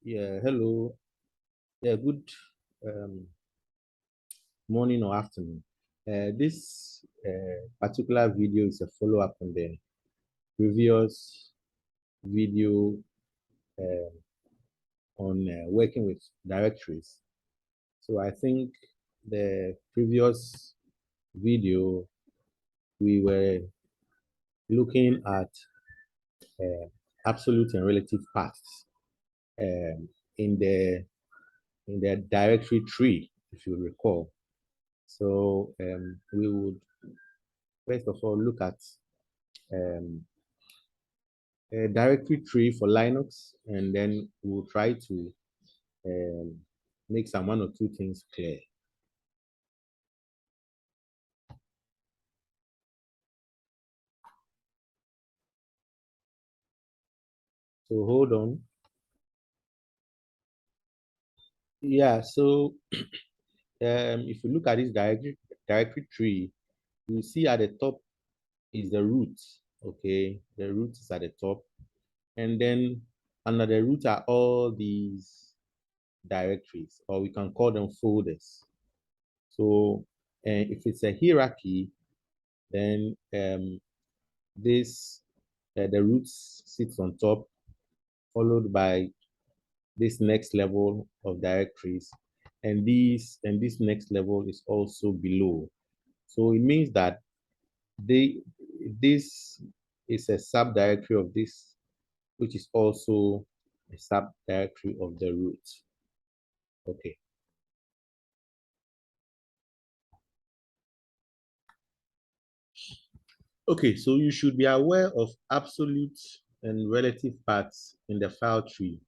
Yeah, hello. Yeah, good um, morning or afternoon. This particular video is a follow-up on the previous video uh, on working with directories. So I think the previous video we were looking at uh, absolute and relative paths um, in the directory tree, if you recall. So we would first of all look at um, a directory tree for Linux, and then we'll try to um, make some one or two things clear. So hold on. Yeah, so if you look at this directory tree, you see at the top is the root. Okay, the root is at the top, and then under the root are all these directories, or we can call them folders. So if it's a hierarchy, then this the root sits on top, followed by this next level of directories, and this next level is also below. So it means that this is a subdirectory of this, which is also a subdirectory of the root. Okay. Okay, so you should be aware of absolute and relative paths in the file tree.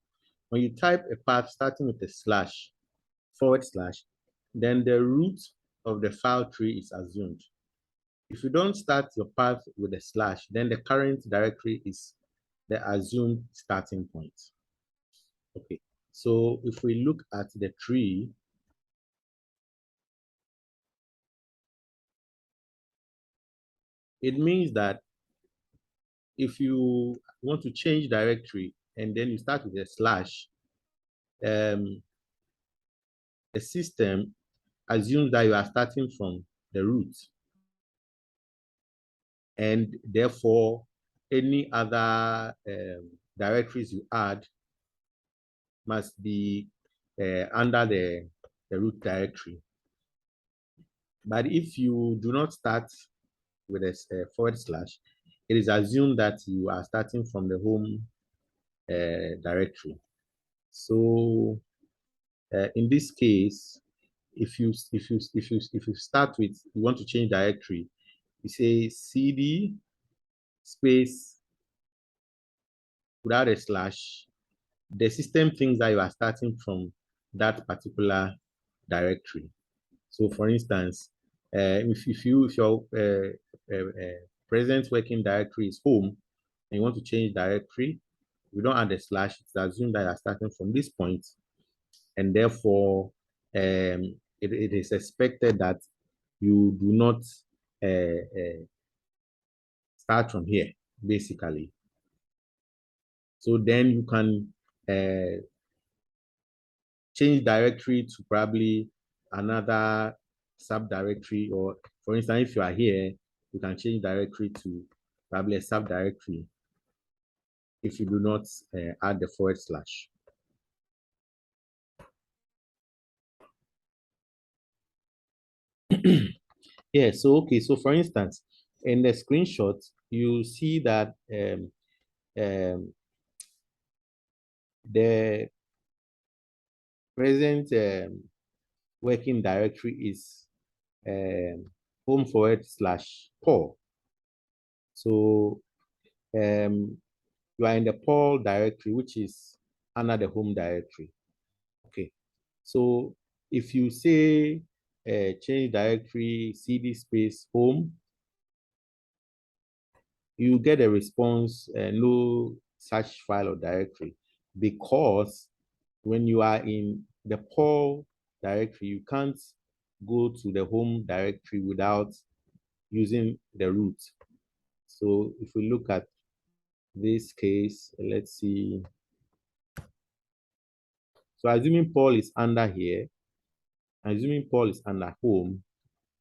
When you type a path starting with a slash, /, then the root of the file tree is assumed. If you don't start your path with a slash, then the current directory is the assumed starting point. Okay, so if we look at the tree, it means that if you want to change directory and then you start with a slash, the system assumes that you are starting from the root, and therefore any other directories you add must be under the root directory. But if you do not start with a /, it is assumed that you are starting from the home directory. So in this case, if you start with, you want to change directory, you say cd space without a slash. The system thinks that you are starting from that particular directory. So, for instance, if your present working directory is home and you want to change directory, we don't add a slash. It's assumed that you are starting from this point, and therefore it is expected that you do not start from here, basically. So then you can change directory to probably another subdirectory, or for instance, if you are here, you can change directory to probably a subdirectory if you do not add the /. Yeah, so okay, so for instance, in the screenshot, you see that the present working directory is home /Paul. So you are in the Paul directory, which is under the home directory. Okay. So if you say change directory cd space home, you get a response, no such file or directory, because when you are in the Paul directory, you can't go to the home directory without using the root. So if we look at this case, let's see. So assuming Paul is under here, assuming Paul is under home,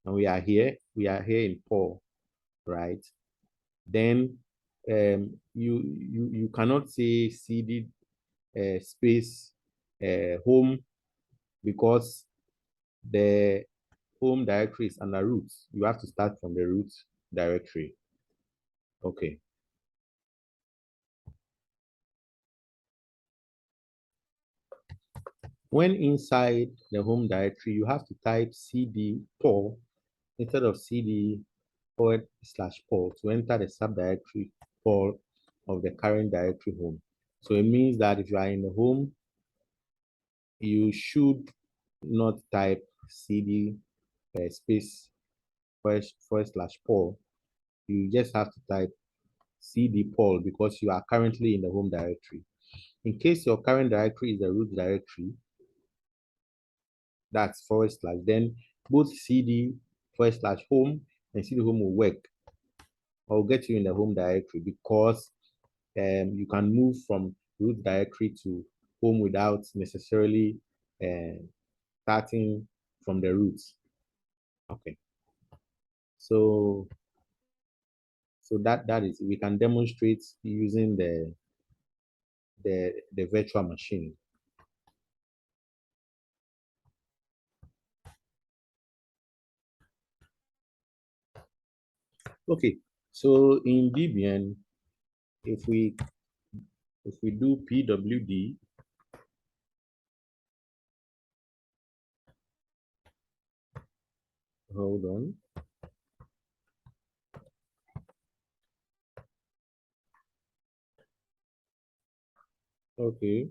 and we are here in Paul, right? Then you cannot say cd space home because the home directory is under root. You have to start from the root directory. Okay. When inside the home directory, you have to type cd Paul instead of cd /Paul to enter the subdirectory Paul of the current directory home. So it means that if you are in the home, you should not type cd space /Paul. You just have to type cd Paul because you are currently in the home directory. In case your current directory is the root directory, that's /, then both cd /home and cd home will work. Or get you in the home directory because you can move from root directory to home without necessarily starting from the roots. Okay. So that is, we can demonstrate using the virtual machine. Okay, so in Debian, if we do pwd, hold on. Okay.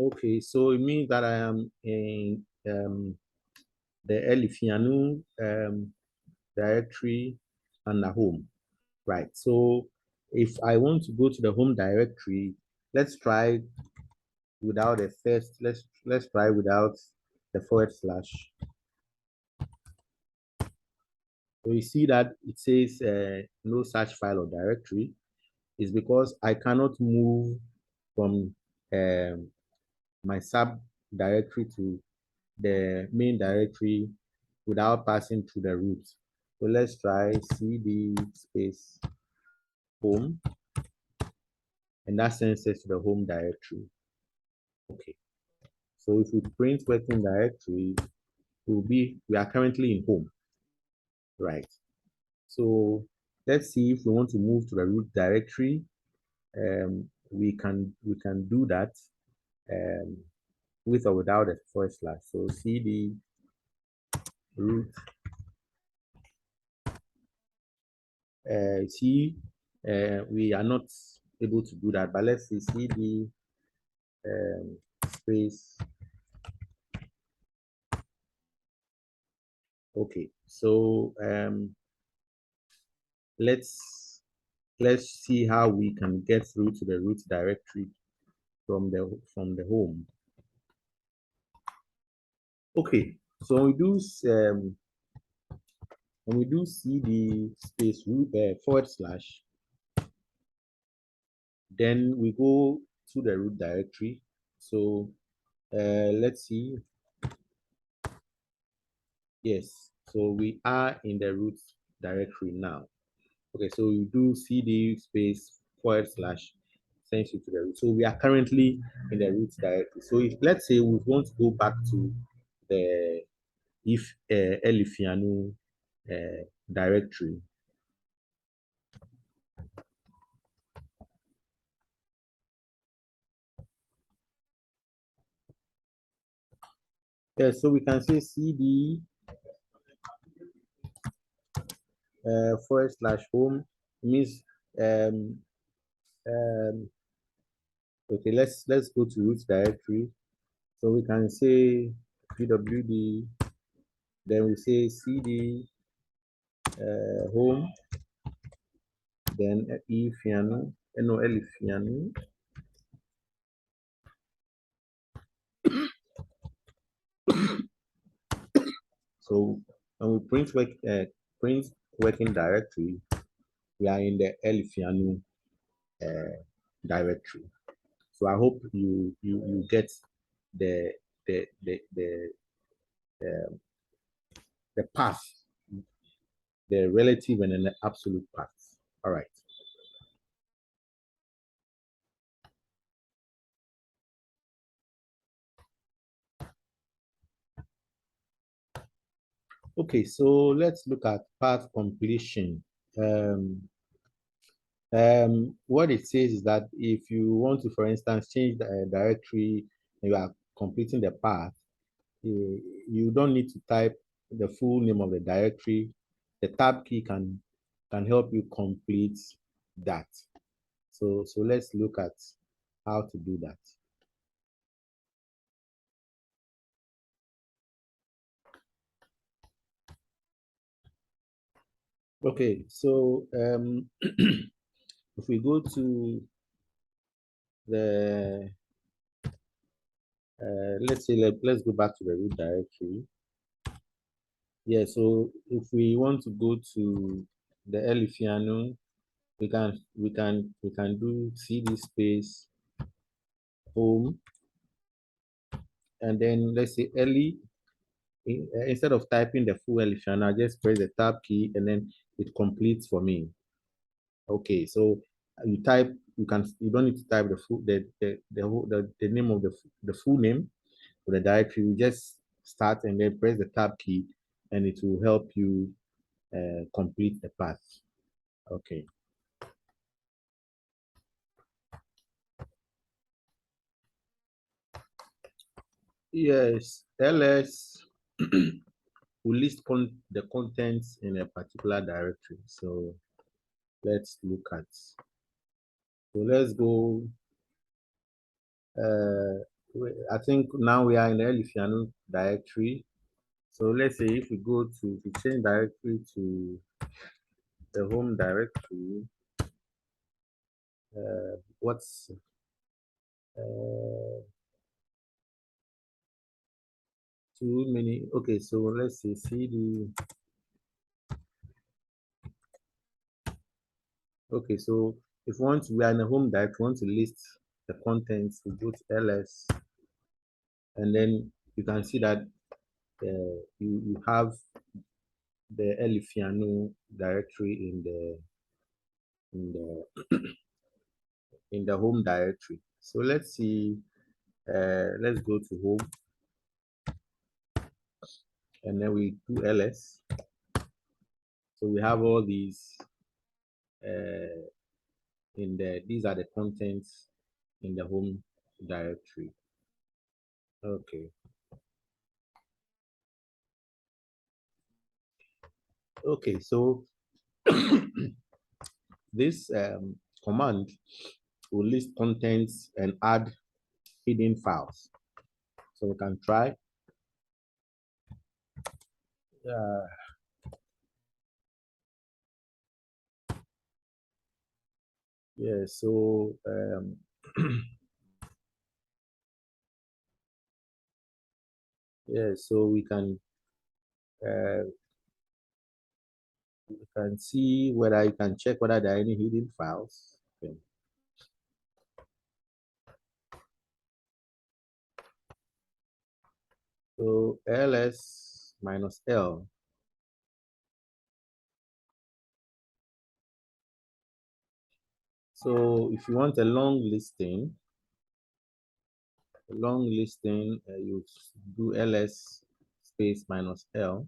Okay, so it means that I am in the Elifianu directory and the home, right? So if I want to go to the home directory, let's try without a first, let's try without the /. So you see that it says no such file or directory is because I cannot move from my sub directory to the main directory without passing through the root. So let's try cd space home, and that sends us to the home directory. Okay. So if we print working directory, we are currently in home, right? So let's see if we want to move to the root directory. We can do that with or without a /. So cd root. See, we are not able to do that, but let's see cd space. Okay, so let's see how we can get through to the root directory from the home. Okay, so when we do cd space root /, then we go to the root directory. So let's see. Yes, so we are in the root directory now. Okay, so you do cd space / sends you to the root. So we are currently in the root directory. So if let's say we want to go back to the Elifianu directory. Yeah, so we can say cd /home means okay, let's go to root directory. So we can say pwd, then we say cd home, then Elifianu. So when we print working directory, we are in the Elifianu directory. So I hope you get the the the the the path, the relative and the absolute path. All right. Okay, so let's look at path completion. What it says is that if you want to, for instance, change the directory and you are completing the path, you don't need to type the full name of the directory. The tab key can help you complete that. So let's look at how to do that. Okay, so if we go to the let's say let's go back to the root directory. Yeah, so if we want to go to the Elifiano, we can do cd space home, and then let's say Eli. Instead of typing the full Elifiano, I just press the tab key and then it completes for me. Okay, so you don't need to type the name of the full name of the directory. You just start and then press the tab key, and it will help you complete the path. Okay. Yes, ls will list the contents in a particular directory. So let's look at. So let's go. I think now we are in the Elifiano directory. So let's say if we go to the change directory to the home directory, what's too many? Okay, so let's say cd. Okay, so if we are in a home directory, we want to list the contents, we go to ls, and then you can see that you have the Elifiano directory in the in the home directory. So let's see. Let's go to home, and then we do ls. So we have all these these are the contents in the home directory. Okay. Okay, so this command will list contents and add hidden files. So we can try. Uh, yeah, so yeah, so we can see whether you can check whether there are any hidden files. Okay. So ls -l. So if you want a long listing, you do ls space -l.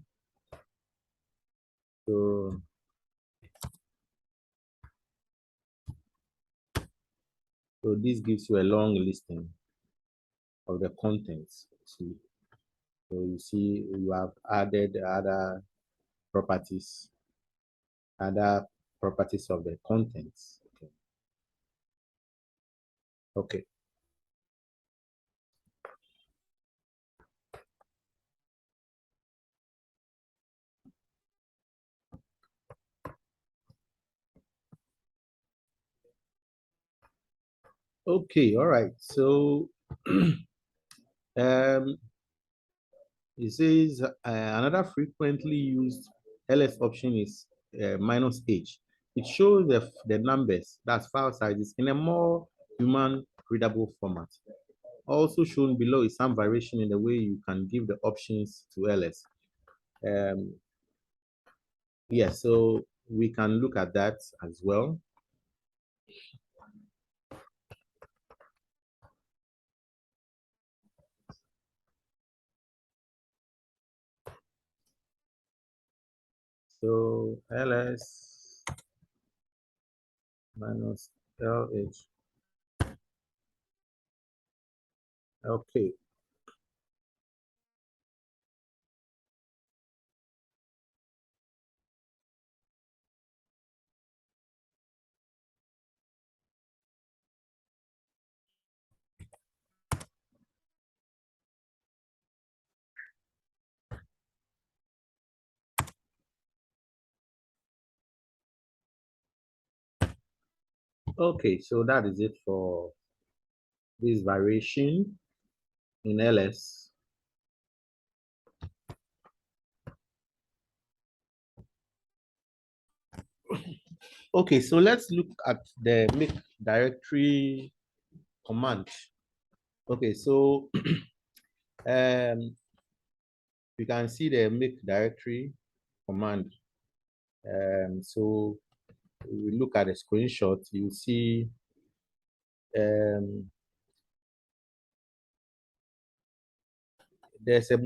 So this gives you a long listing of the contents. So you see you have added properties, other properties of the contents. Okay. Okay. Okay, all right. So it says another frequently used ls option is minus h. It shows the numbers, that's file sizes, in a more human readable format. Also shown below is some variation in the way you can give the options to ls. Yeah, so we can look at that as well. So ls minus lh. Okay. Okay, so that is it for this variation in ls. Okay, so let's look at the make directory command. Okay, so you can see the make directory command. So we look at the screenshot, you see there's a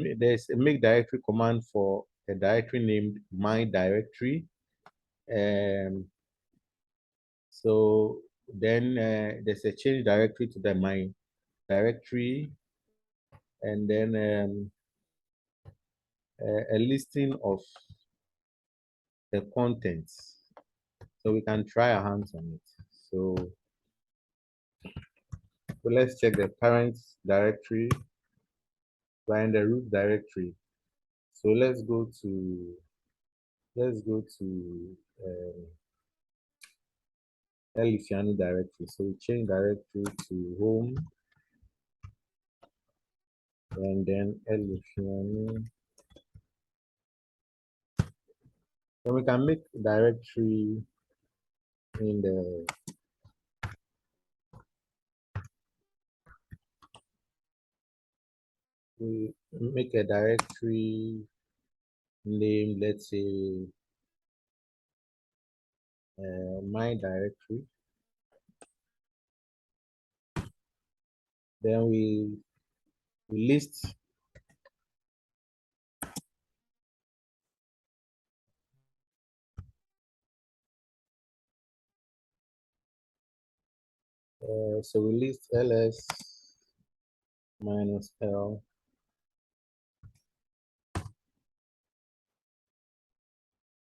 make directory command for a directory named my directory. So then there's a change directory to the my directory, and then a listing of the contents. So we can try our hands on it. So let's check the current directory. We're in the root directory. So let's go to Elifiani directory. So we change directory to home, and then Elifiani. Then we can make directory in the we make a directory name, let's say my directory. Then we list so we list ls minus l.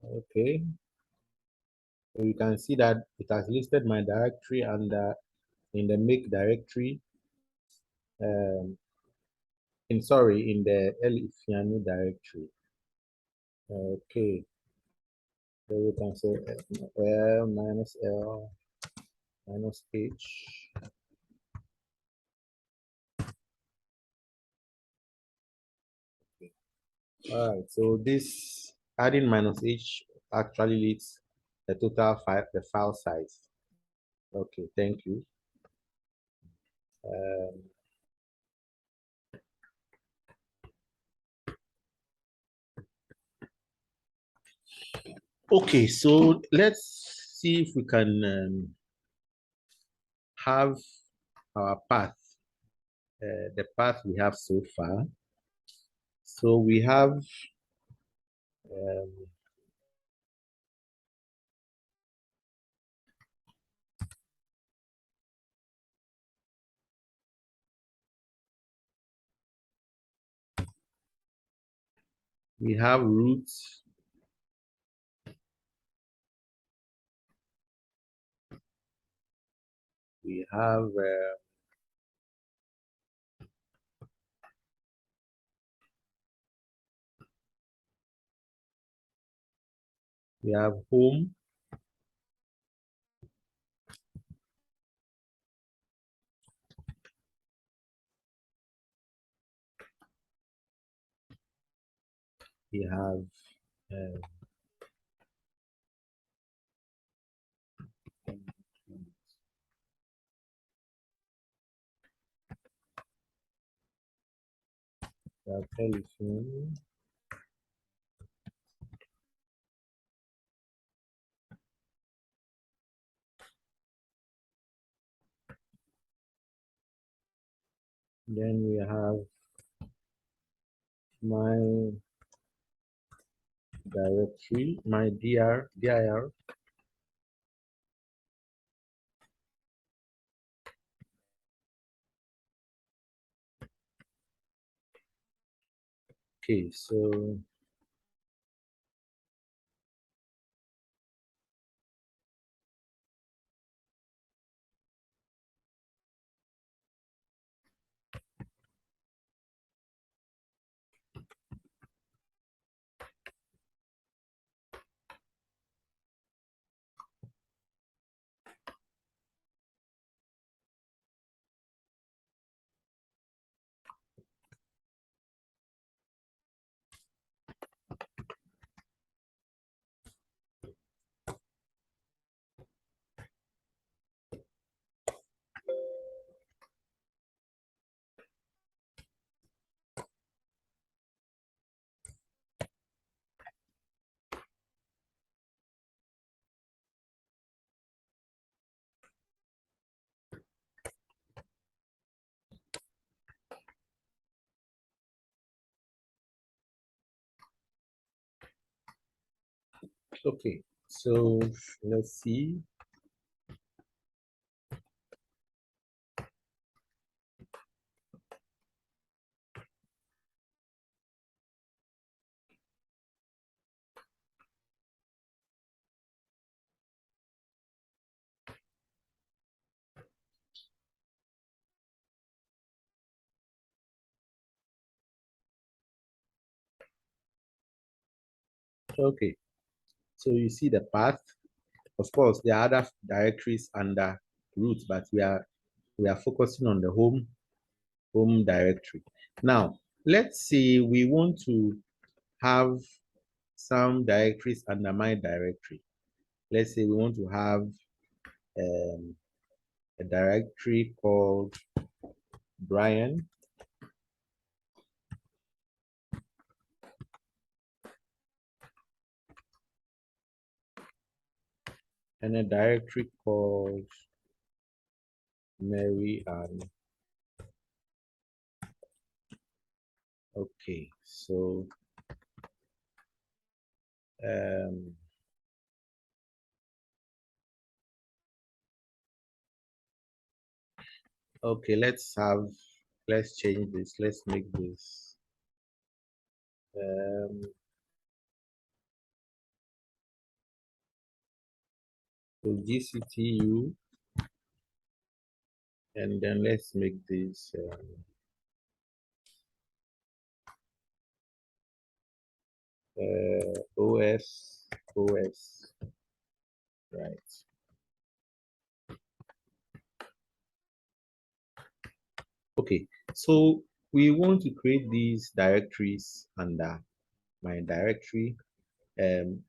Okay, so you can see that it has listed my directory under in the make directory. In the Elifiani directory. Okay, so we can say l minus l minus h. All right, so this adding minus h actually leads the total file, the file size. Okay, thank you. Okay, so let's see if we can have our path, the path we have so far. So we have um, root, we have home, we have telephone. Then we have my directory, my dir. Okay, so okay, so let's see. Okay, so you see the path. Of course, there are other directories under root, but we are focusing on the home directory. Now, let's say we want to have some directories under my directory. Let's say we want to have um, a directory called Brian, and a directory called Mary and okay, so um, okay, let's change this. Let's make this um, so GCTU, and then let's make this OS, right? Okay, so we want to create these directories under my directory. Um,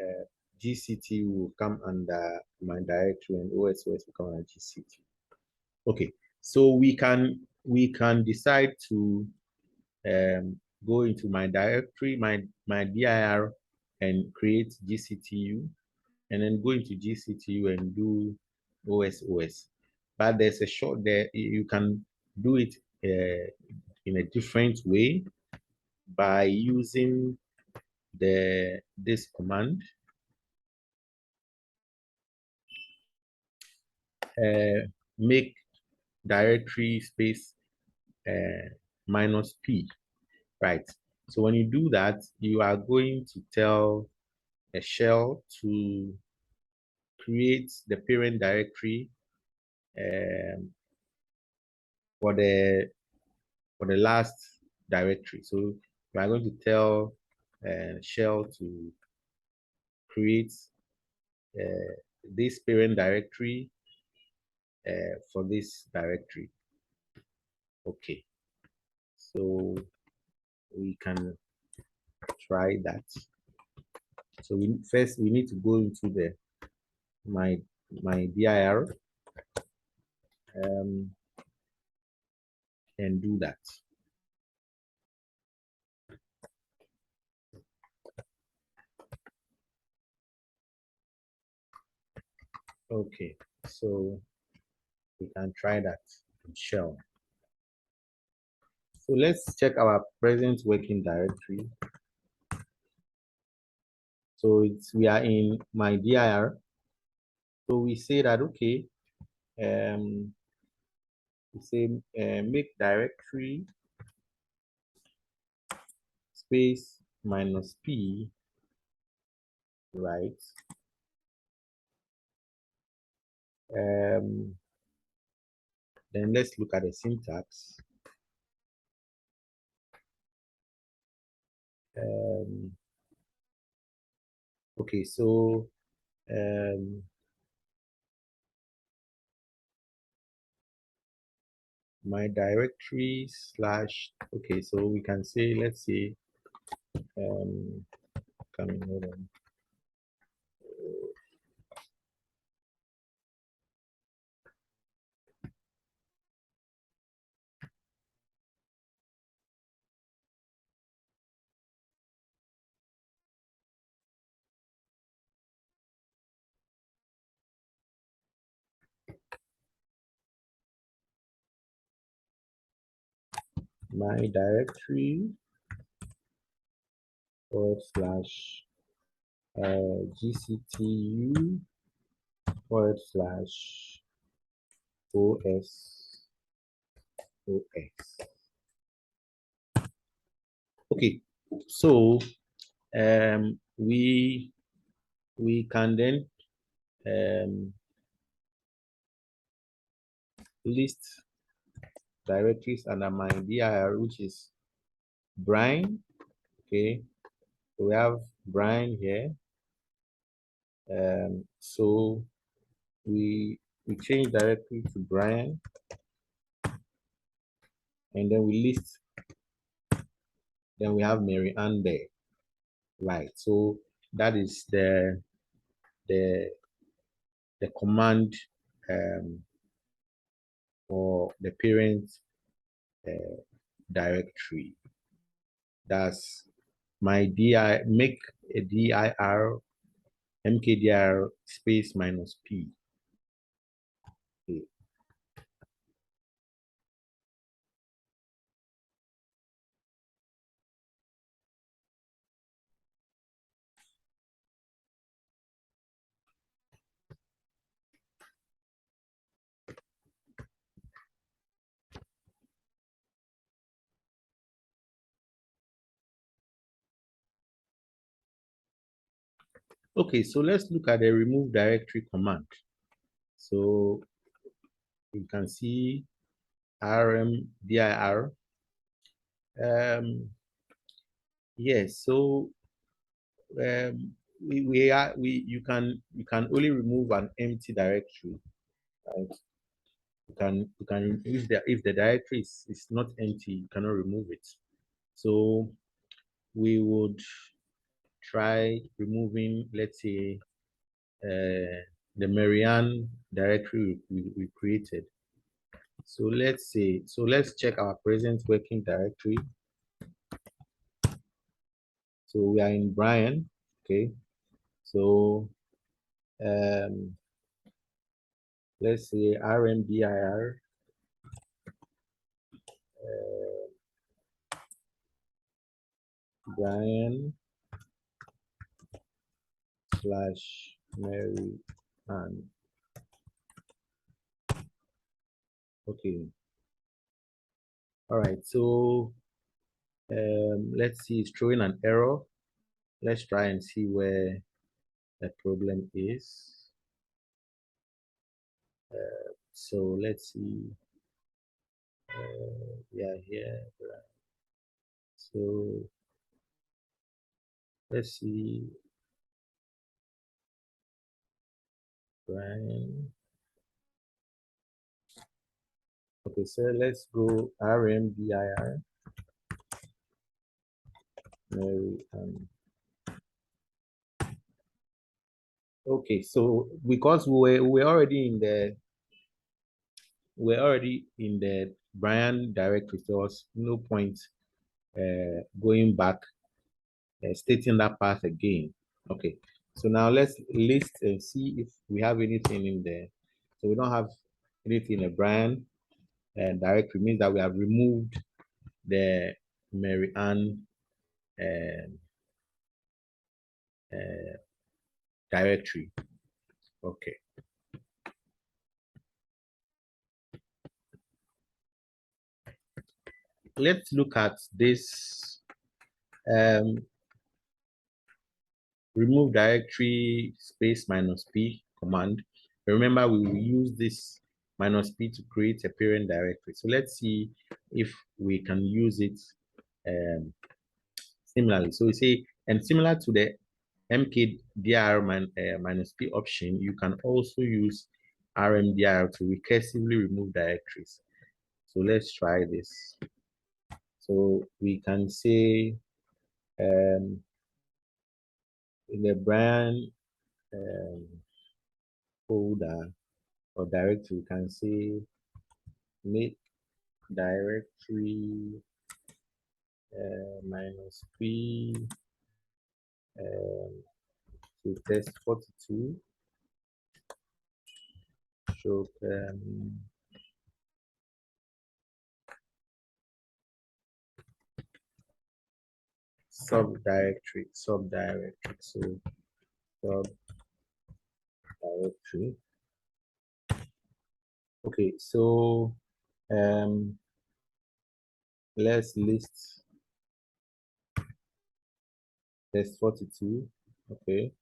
uh, GCT will come under my directory, and OS will come under GCT. Okay, so we can decide to go into my directory, my dir, and create GCTU, and then go into GCTU and do OS. But there's a short there. You can do it in a different way by using this command, make directory space -p, right? So when you do that, you are going to tell a shell to create the parent directory um, for the last directory. So we are going to tell shell to create uh, this parent directory for this directory. Okay, so we can try that. So we need to go into the my dir um, and do that. Okay, so we can try that in shell. So let's check our present working directory. So we are in my dir. So we say that okay, we say make directory space minus p, right? Then let's look at the syntax. Okay, so my directory slash, okay, so we can say, let's say, coming, hold on. My directory forward slash gctu forward slash os. Okay, so we can then list directories under my dir, which is Brian. Okay, so we have Brian here. So we change directory to Brian, and then we list. Then we have Mary Ann there, right? So that is the command for the parent directory. That's my dir, make a dir mkdir space minus p. Okay. Okay, so let's look at the remove directory command. So you can see rmdir. Yes, so you can only remove an empty directory, right? You can if the directory is not empty, you cannot remove it. So we would try removing, let's say, the Marianne directory we created. So let's check our present working directory. So we are in Brian, okay. So let's say rmdir Brian slash Mary Ann. Okay. All right. So let's see, it's throwing an error. Let's try and see where the problem is. So let's see. Yeah, here. So let's see. Brian. Okay, so let's go rmdir Mary Ann. Okay, so because we're already in the Brian directory, so there was no point going back stating that path again. Okay, So now let's list and see if we have anything in there. So we don't have anything in a Brian directory, means that we have removed the Mary Ann directory. Okay. Let's look at this remove directory space -p command. Remember, we will use this -p to create a parent directory. So let's see if we can use it similarly. So we say, and similar to the mkdir -p option, you can also use rmdir to recursively remove directories. So let's try this. So we can say in the Brian folder or directory, we can say make directory -p to test42 show subdirectory. So subdirectory. Okay, so let's list test42. Okay,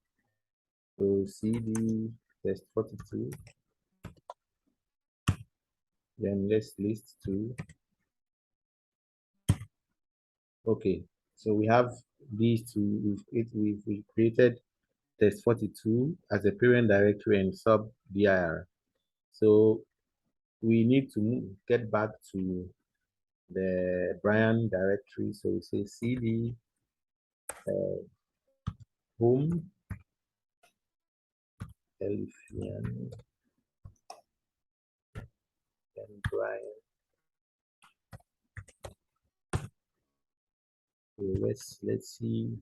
so cd test42. Then let's list 2. Okay, so we have these two. We've created test42 as a parent directory and sub dir. So we need to get back to the Brian directory. So we say cd home Elephant and Brian. So let's see.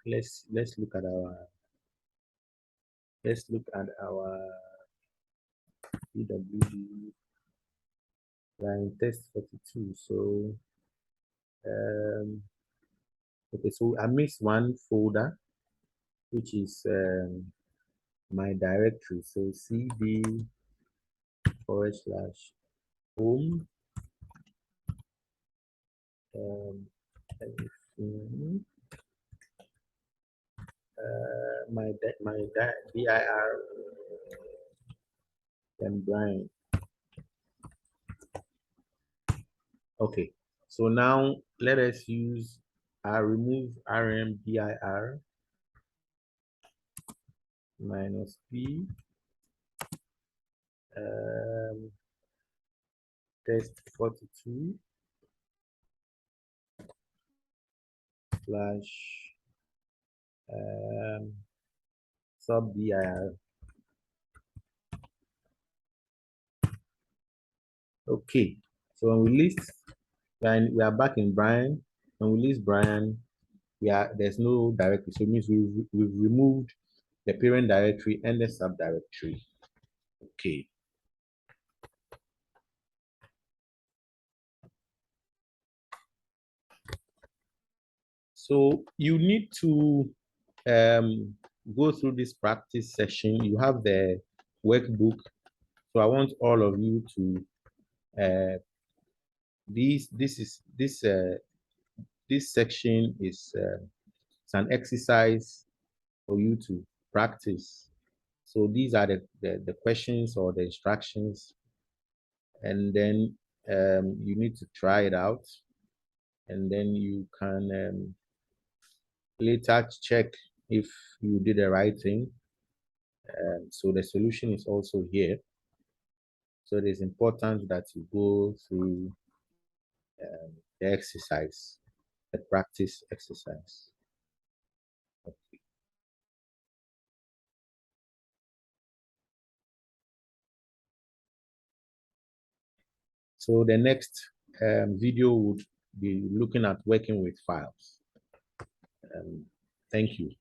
Let's look at our pwd Brian test42. So okay, so I missed one folder, which is my directory. So cd /home my dir and Brian. Okay, so now let us use remove rmdir -p test42 / subdir. Okay, so when we list, we are back in Brian. When we list Brian, there's no directory, so it means we've removed the parent directory and the subdirectory. Okay. So you need to go through this practice session. You have the workbook. So I want all of you to this section is it's an exercise for you to practice. So these are the questions or the instructions, and then you need to try it out, and then you can later check if you did the right thing. So the solution is also here. So it is important that you go through the exercise, the practice exercise. Okay. So the next video would be looking at working with files. Thank you.